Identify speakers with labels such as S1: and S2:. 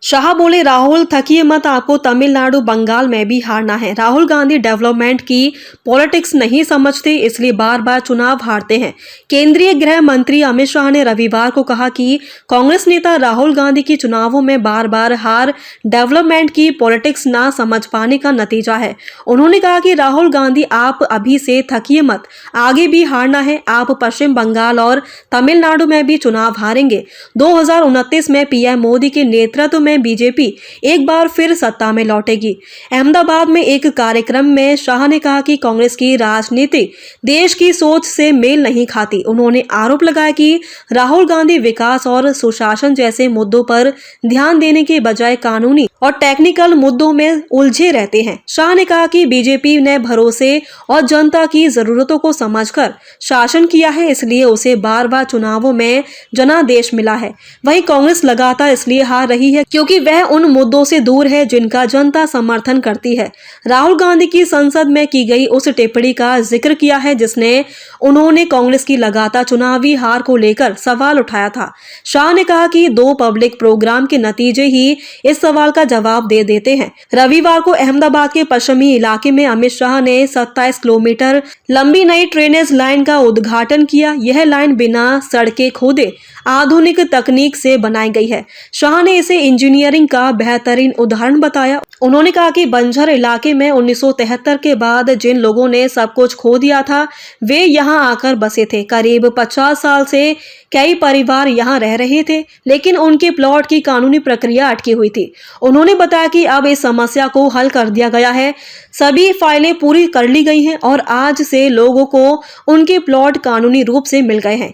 S1: शाह बोले, राहुल थकिए मत, आपको तमिलनाडु बंगाल में भी हारना है। राहुल गांधी डेवलपमेंट की पॉलिटिक्स नहीं समझते, इसलिए बार बार चुनाव हारते हैं। केंद्रीय गृह मंत्री अमित शाह ने रविवार को कहा कि कांग्रेस नेता राहुल गांधी की चुनावों में बार बार हार डेवलपमेंट की पॉलिटिक्स ना समझ पाने का नतीजा है। उन्होंने कहा कि राहुल गांधी, आप अभी से थकिए मत, आगे भी हारना है। आप पश्चिम बंगाल और तमिलनाडु में भी चुनाव हारेंगे। 2029 में पीएम मोदी के नेतृत्व में बीजेपी एक बार फिर सत्ता में लौटेगी। अहमदाबाद में एक कार्यक्रम में शाह ने कहा कि कांग्रेस की राजनीति देश की सोच से मेल नहीं खाती। उन्होंने आरोप लगाया कि राहुल गांधी विकास और सुशासन जैसे मुद्दों पर ध्यान देने के बजाय कानूनी और टेक्निकल मुद्दों में उलझे रहते हैं। शाह ने कहा कि बीजेपी ने भरोसे और जनता की जरूरतों को समझकर शासन किया है, इसलिए उसे बार बार चुनावों में जनादेश मिला है। वहीं कांग्रेस लगातार इसलिए हार रही है क्योंकि वह उन मुद्दों से दूर है जिनका जनता समर्थन करती है। राहुल गांधी की संसद में की गई उस टिप्पणी का जिक्र किया है जिसने उन्होंने कांग्रेस की लगातार चुनावी हार को लेकर सवाल उठाया था। शाह ने कहा कि 2 पब्लिक प्रोग्राम के नतीजे ही इस सवाल का जवाब दे देते हैं। रविवार को अहमदाबाद के पश्चिमी इलाके में अमित शाह ने 27 किलोमीटर लंबी नई ड्रेनेज लाइन का उद्घाटन किया। यह लाइन बिना सड़कें खोदे आधुनिक तकनीक से बनाई गई है। शाह ने इसे इंजीनियरिंग का बेहतरीन उदाहरण बताया। उन्होंने कहा कि बंजर इलाके में 1973 के बाद जिन लोगों ने सब कुछ खो दिया था, वे यहां आकर बसे थे। करीब 50 साल से कई परिवार यहां रह रहे थे, लेकिन उनके प्लॉट की कानूनी प्रक्रिया अटकी हुई थी। उन्होंने बताया कि अब इस समस्या को हल कर दिया गया है, सभी फाइलें पूरी कर ली गई हैं और आज से लोगों को उनके प्लॉट कानूनी रूप से मिल गए हैं।